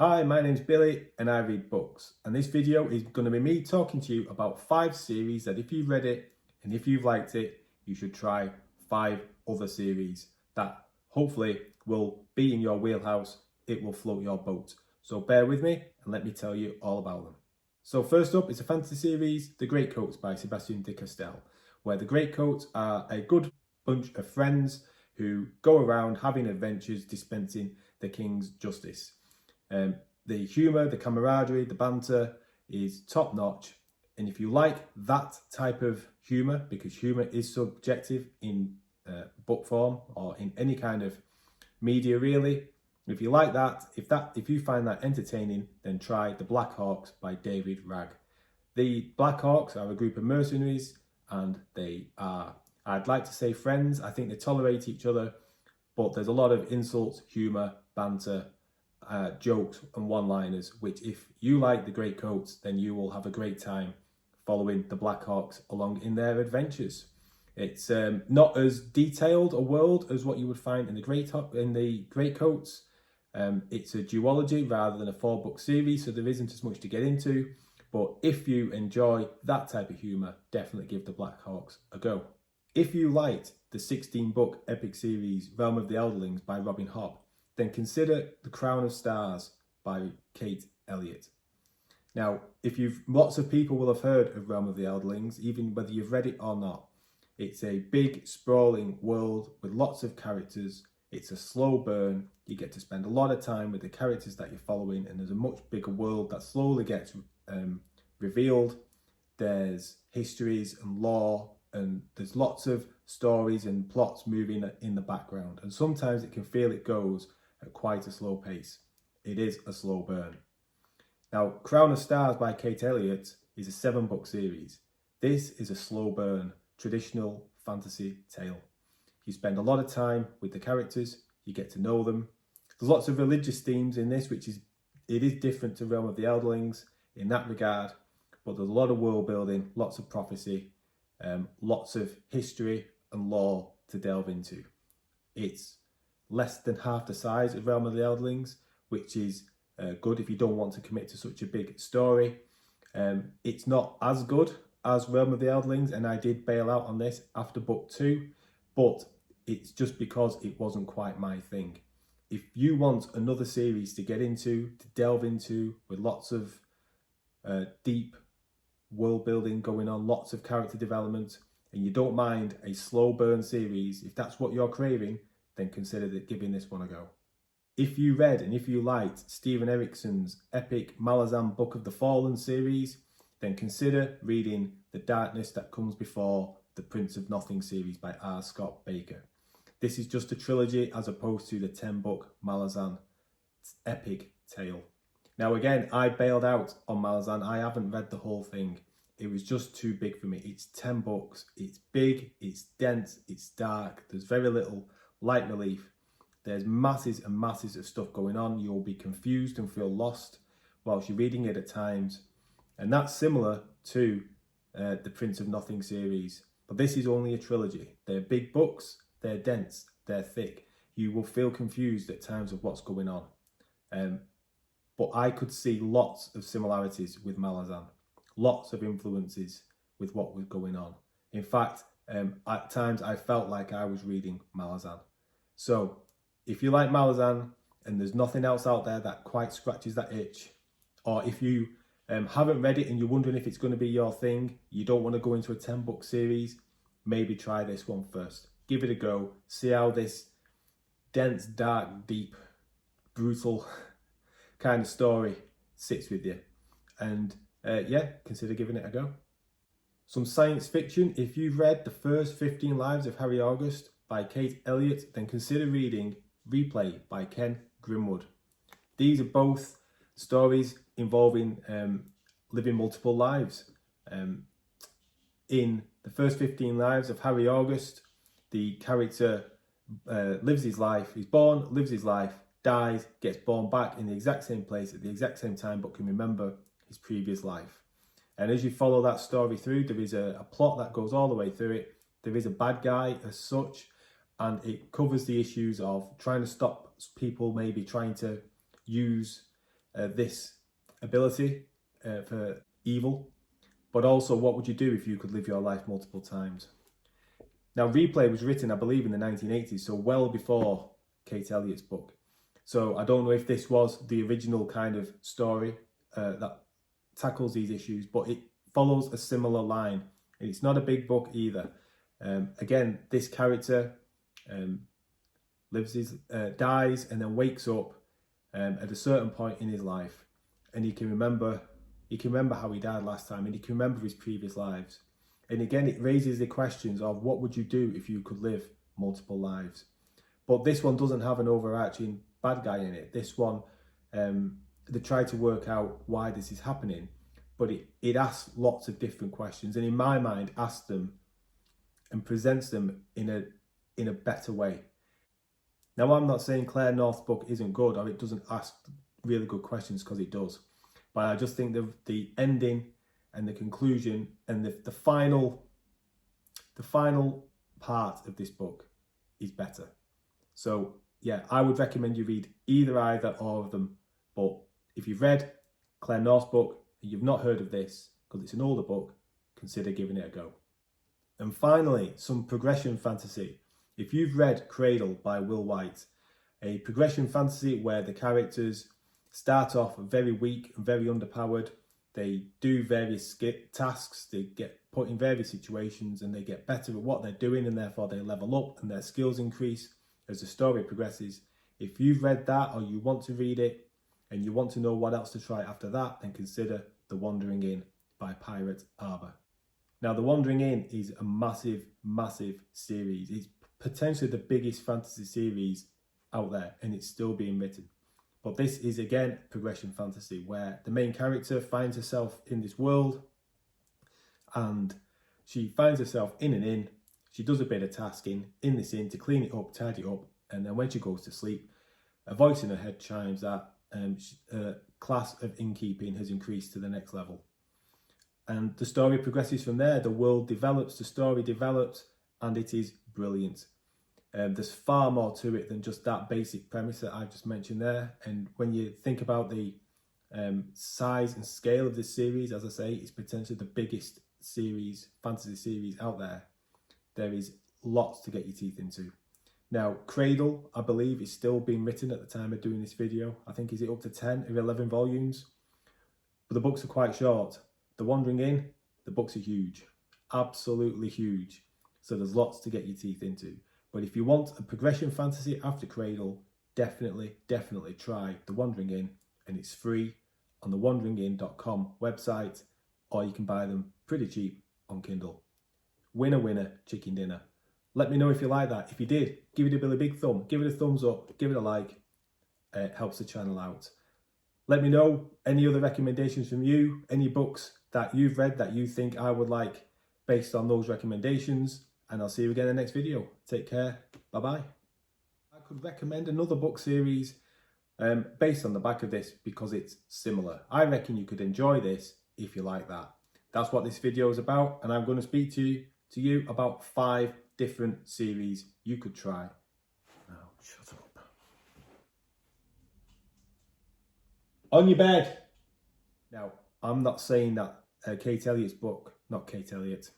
Hi, my name's Billy and I read books, and this video is going to be me talking to you about 5 series that if you've read it and if you've liked it, you should try 5 other series that hopefully will be in your wheelhouse. It will float your boat. So bear with me and let me tell you all about them. So first up is a fantasy series, The Greatcoats by Sebastian de Castell, where the Greatcoats are a good bunch of friends who go around having adventures dispensing the king's justice. The humour, the camaraderie, the banter is top notch. And if you like that type of humour, because humour is subjective in book form or in any kind of media really, if you like that, if you find that entertaining, then try The Black Hawks by David Ragg. The Black Hawks are a group of mercenaries and they are, I'd like to say friends. I think they tolerate each other, but there's a lot of insults, humour, banter, jokes and one-liners, which if you like the Greatcoats, then you will have a great time following the Black Hawks along in their adventures. It's not as detailed a world as what you would find in the Greatcoats. It's a duology rather than a 4-book series, so there isn't as much to get into. But if you enjoy that type of humour, definitely give the Black Hawks a go. If you liked the 16-book epic series Realm of the Elderlings by Robin Hobb, then consider The Crown of Stars by Kate Elliott. Now, lots of people will have heard of Realm of the Elderlings, even whether you've read it or not. It's a big, sprawling world with lots of characters. It's a slow burn. You get to spend a lot of time with the characters that you're following, and there's a much bigger world that slowly gets revealed. There's histories and lore, and there's lots of stories and plots moving in the background. And sometimes it can feel it goes at quite a slow pace. It is a slow burn. Now, Crown of Stars by Kate Elliott is a 7-book series. This is a slow burn, traditional fantasy tale. You spend a lot of time with the characters, you get to know them. There's lots of religious themes in this, it is different to Realm of the Elderlings in that regard, but there's a lot of world building, lots of prophecy, lots of history and lore to delve into. It's less than half the size of Realm of the Elderlings, which is good if you don't want to commit to such a big story. It's not as good as Realm of the Elderlings, and I did bail out on this after book 2, but it's just because it wasn't quite my thing. If you want another series to get into, to delve into, with lots of deep world building going on, lots of character development, and you don't mind a slow burn series, if that's what you're craving, then consider giving this one a go. If you read and if you liked Stephen Erickson's epic Malazan Book of the Fallen series, then consider reading The Darkness That Comes Before the Prince of Nothing series by R. Scott Baker. This is just a trilogy as opposed to the 10-book Malazan epic tale. Now again, I bailed out on Malazan. I haven't read the whole thing. It was just too big for me. It's 10 books. It's big, it's dense, it's dark. There's very little light relief. There's masses and masses of stuff going on. You'll be confused and feel lost whilst you're reading it at times. And that's similar to the Prince of Nothing series. But this is only a trilogy. They're big books, they're dense, they're thick. You will feel confused at times of what's going on. But I could see lots of similarities with Malazan. Lots of influences with what was going on. In fact, at times I felt like I was reading Malazan. So if you like Malazan and there's nothing else out there that quite scratches that itch, or if you haven't read it and you're wondering if it's going to be your thing, you don't want to go into a 10-book series, maybe try this one first. Give it a go. See how this dense, dark, deep, brutal kind of story sits with you. And consider giving it a go. Some science fiction. If you've read the first 15 Lives of Harry August by Kate Elliott, then consider reading Replay by Ken Grimwood. These are both stories involving living multiple lives. In the first 15 Lives of Harry August, the character lives his life. He's born, lives his life, dies, gets born back in the exact same place at the exact same time, but can remember his previous life. And as you follow that story through, there is a plot that goes all the way through it. There is a bad guy as such, and it covers the issues of trying to stop people maybe trying to use this ability for evil, but also what would you do if you could live your life multiple times? Now, Replay was written, I believe, in the 1980s, so well before Kate Elliott's book. So I don't know if this was the original kind of story that tackles these issues, but it follows a similar line. And it's not a big book either. Again, this character dies and then wakes up at a certain point in his life, and he can remember how he died last time, and he can remember his previous lives. And again, it raises the questions of what would you do if you could live multiple lives. But this one doesn't have an overarching bad guy in it. This one, they try to work out why this is happening, but it asks lots of different questions, and in my mind, asks them and presents them in a better way. Now, I'm not saying Claire North's book isn't good or it doesn't ask really good questions, because it does. But I just think the ending and the conclusion and the final part of this book is better. So yeah, I would recommend you read either or of them. But if you've read Claire North's book and you've not heard of this, because it's an older book, consider giving it a go. And finally, some progression fantasy. If you've read Cradle by Will White, a progression fantasy where the characters start off very weak and very underpowered, they do various tasks, they get put in various situations, and they get better at what they're doing, and therefore they level up and their skills increase as the story progresses. If you've read that, or you want to read it and you want to know what else to try after that, then consider The Wandering Inn by Pirate Arbor. Now, The Wandering Inn is a massive, massive series. It's potentially the biggest fantasy series out there, and it's still being written. But this is, again, progression fantasy, where the main character finds herself in this world, and she finds herself in an inn. She does a bit of tasking in this inn to clean it up, tidy it up, and then when she goes to sleep, a voice in her head chimes that her class of innkeeping has increased to the next level. And the story progresses from there. The world develops, the story develops, and it is brilliant. There's far more to it than just that basic premise that I've just mentioned there. And when you think about the size and scale of this series, as I say, it's potentially the biggest fantasy series out there. There is lots to get your teeth into. Now, Cradle, I believe, is still being written at the time of doing this video. I think, is it up to 10 or 11 volumes? But the books are quite short. The Wandering Inn, the books are huge. Absolutely huge. So there's lots to get your teeth into. But if you want a progression fantasy after Cradle, definitely try The Wandering Inn, and it's free on the wanderinginn.com website, or you can buy them pretty cheap on Kindle. Winner, winner, chicken dinner. Let me know if you like that. If you did, give it a really big thumb. Give it a thumbs up. Give it a like. It helps the channel out. Let me know any other recommendations from you, any books that you've read that you think I would like based on those recommendations. And I'll see you again in the next video. Take care. Bye-bye. I could recommend another book series based on the back of this, because it's similar. I reckon you could enjoy this if you like that. That's what this video is about. And I'm going to speak to you about 5 different series you could try. Now, shut up. On your bed. Now, I'm not saying that Kate Elliott's book, not Kate Elliott,